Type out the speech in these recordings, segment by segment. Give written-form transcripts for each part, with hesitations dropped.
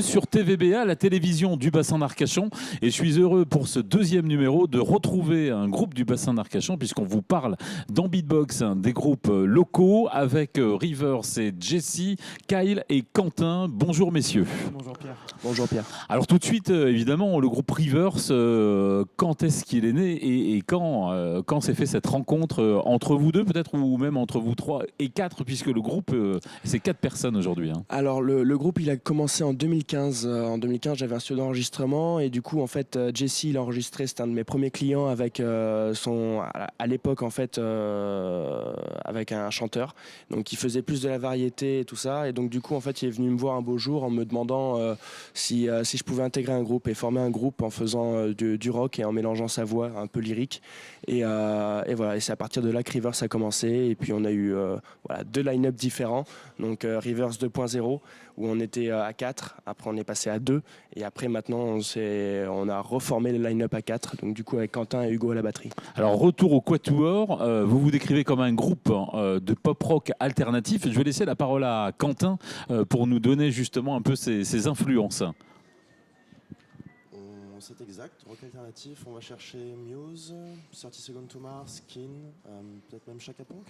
sur TVBA, la télévision du bassin d'Arcachon. Et je suis heureux pour ce deuxième numéro de retrouver un groupe du bassin d'Arcachon, puisqu'on vous parle dans Beatbox des groupes locaux avec Rivers et Jessie, Kyle et Quentin. Bonjour messieurs. Bonjour Pierre. Bonjour Pierre. Alors tout de suite, évidemment, le groupe Rivers, quand est-ce qu'il est né et quand s'est fait cette rencontre entre vous deux peut-être, ou même entre vous trois et quatre, puisque le groupe, c'est 4 personnes aujourd'hui. Alors le groupe il a commencé en 2015. En 2015 j'avais un studio d'enregistrement et du coup en fait Jesse il a enregistré, c'était un de mes premiers clients avec à l'époque en fait avec un chanteur donc qui faisait plus de la variété et tout ça, et donc du coup en fait il est venu me voir un beau jour en me demandant si je pouvais intégrer un groupe et former un groupe en faisant du rock et en mélangeant sa voix un peu lyrique et voilà, et c'est à partir de là que Rivers a commencé, et puis on a eu voilà, 2 line-up différents, donc Rivers 2.0 où on était à 4, après on est passé à 2 et après maintenant on a reformé le line-up à 4, donc du coup avec Quentin et Hugo à la batterie. Alors retour au Quatuor, vous vous décrivez comme un groupe de pop-rock alternatif. Je vais laisser la parole à Quentin pour nous donner justement un peu ses influences. C'est exact, rock alternatif, on va chercher Muse, 30 Seconds to Mars, Skin, peut-être même Chaka Ponk.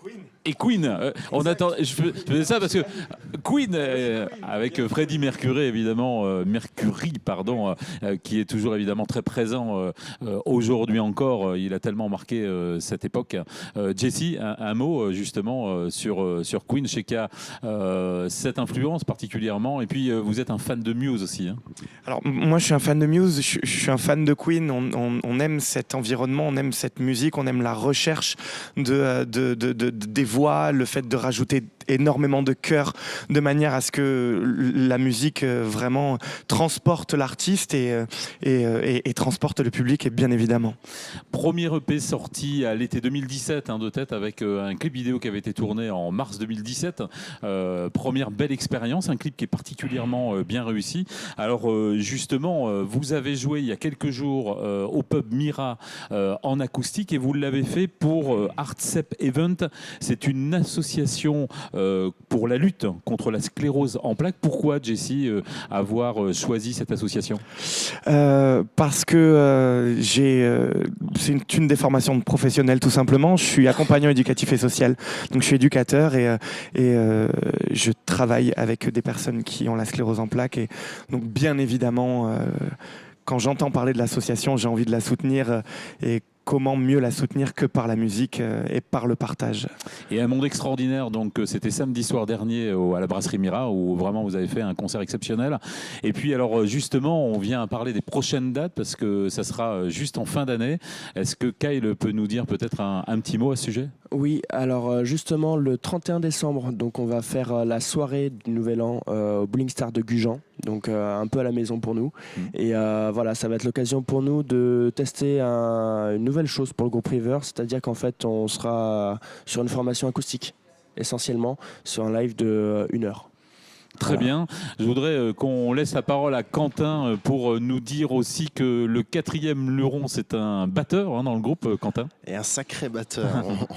Queen. Et Queen, on attend. Je faisais ça parce que Queen, avec Freddie Mercury évidemment, qui est toujours évidemment très présent aujourd'hui encore. Il a tellement marqué cette époque. Jessie, un mot justement sur Queen, je sais qu'il y a cette influence particulièrement. Et puis vous êtes un fan de Muse aussi. Alors moi je suis un fan de Muse, je suis un fan de Queen. On aime cet environnement, on aime cette musique, on aime la recherche des voix, le fait de rajouter énormément de chœurs de manière à ce que la musique vraiment transporte l'artiste et transporte le public, et bien évidemment. Premier EP sorti à l'été 2017 de tête, avec un clip vidéo qui avait été tourné en mars 2017. Première belle expérience, un clip qui est particulièrement bien réussi. Alors justement, vous avez joué il y a quelques jours au pub Mira en acoustique, et vous l'avez fait pour Artsep Event. C'est une association pour la lutte contre la sclérose en plaques. Pourquoi, Jessie, avoir choisi cette association ? Parce que c'est une des formations professionnelles tout simplement. Je suis accompagnant éducatif et social, donc je suis éducateur et je travaille avec des personnes qui ont la sclérose en plaques, et donc bien évidemment quand j'entends parler de l'association, j'ai envie de la soutenir, et comment mieux la soutenir que par la musique et par le partage. Et un monde extraordinaire, donc c'était samedi soir dernier à la Brasserie Mira, où vraiment vous avez fait un concert exceptionnel. Et puis alors justement, on vient parler des prochaines dates, parce que ça sera juste en fin d'année. Est-ce que Kyle peut nous dire peut-être un petit mot à ce sujet ? Oui, alors justement le 31 décembre, donc on va faire la soirée du Nouvel An au Bowling Star de Gujan, donc un peu à la maison pour nous. Et voilà, ça va être l'occasion pour nous de tester une nouvelle chose pour le groupe Rivers, c'est-à-dire qu'en fait on sera sur une formation acoustique essentiellement, sur un live de 1 heure. Très bien. Je voudrais qu'on laisse la parole à Quentin pour nous dire aussi que le 4e luron, c'est un batteur dans le groupe, Quentin. Et un sacré batteur.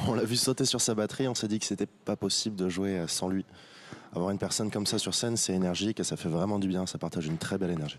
on l'a vu sauter sur sa batterie, on s'est dit que c'était pas possible de jouer sans lui. Avoir une personne comme ça sur scène, c'est énergique et ça fait vraiment du bien, ça partage une très belle énergie.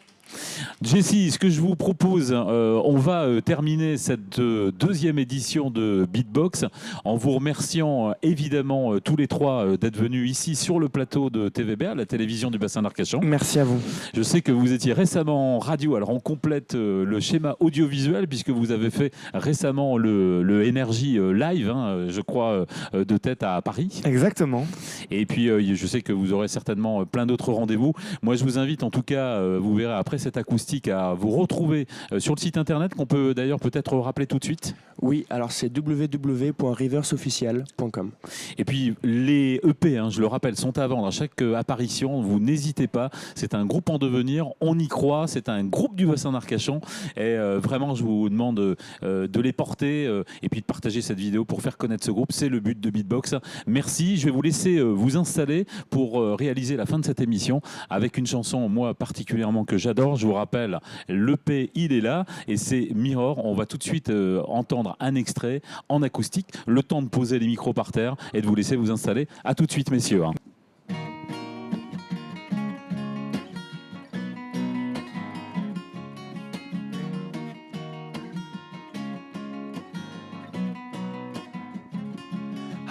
Jessie, ce que je vous propose, on va terminer cette 2e édition de Beatbox en vous remerciant évidemment tous les 3 d'être venus ici sur le plateau de TVBA, la télévision du bassin d'Arcachon. Merci à vous. Je sais que vous étiez récemment en radio, alors on complète le schéma audiovisuel puisque vous avez fait récemment le Energy Live, je crois, de tête à Paris. Exactement. Et puis je sais que vous aurez certainement plein d'autres rendez-vous. Moi je vous invite en tout cas, vous verrez après cette acoustique, à vous retrouver sur le site internet qu'on peut d'ailleurs peut-être rappeler tout de suite. Oui, alors c'est www.riversofficial.com. Et puis les EP, je le rappelle, sont à vendre à chaque apparition. Vous n'hésitez pas. C'est un groupe en devenir. On y croit. C'est un groupe du bassin d'Arcachon. Et vraiment, je vous demande de les porter et puis de partager cette vidéo pour faire connaître ce groupe. C'est le but de Beatbox. Merci. Je vais vous laisser vous installer pour réaliser la fin de cette émission avec une chanson, moi particulièrement, que j'adore. Je vous rappelle, l'EP, il est là. Et c'est Mirror. On va tout de suite entendre un extrait en acoustique. Le temps de poser les micros par terre et de vous laisser vous installer. À tout de suite, messieurs.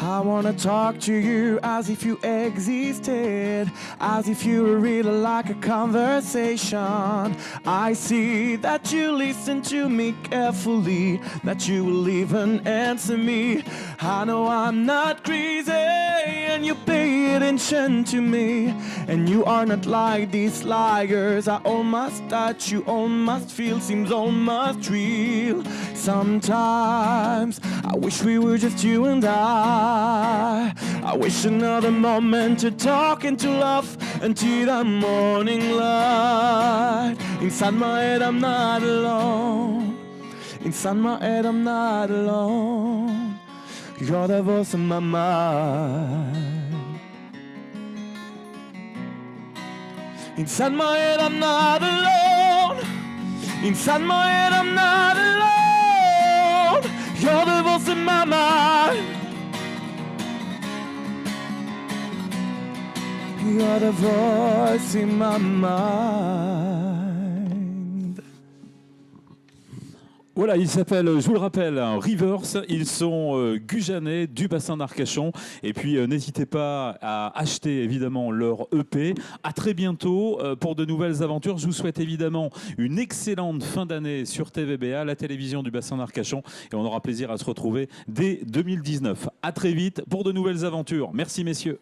I wanna talk to you as if you existed, as if you were really like a conversation. I see that you listen to me carefully, that you will even answer me. I know I'm not crazy, and you pay attention to me. And you are not like these liars. I almost touch you, almost feel, seems almost real. Sometimes I wish we were just you and I wish another moment to talk and to laugh until the morning light. Inside my head I'm not alone. Inside my head I'm not alone. You're the voice in my mind. Inside my head I'm not alone. Inside my head I'm not alone. You're the voice in my mind. You're the voice in my mind. Voilà, ils s'appellent, je vous le rappelle, Rivers. Ils sont gujanais du bassin d'Arcachon. Et puis, n'hésitez pas à acheter évidemment leur EP. À très bientôt pour de nouvelles aventures. Je vous souhaite évidemment une excellente fin d'année sur TVBA, la télévision du bassin d'Arcachon. Et on aura plaisir à se retrouver dès 2019. À très vite pour de nouvelles aventures. Merci messieurs.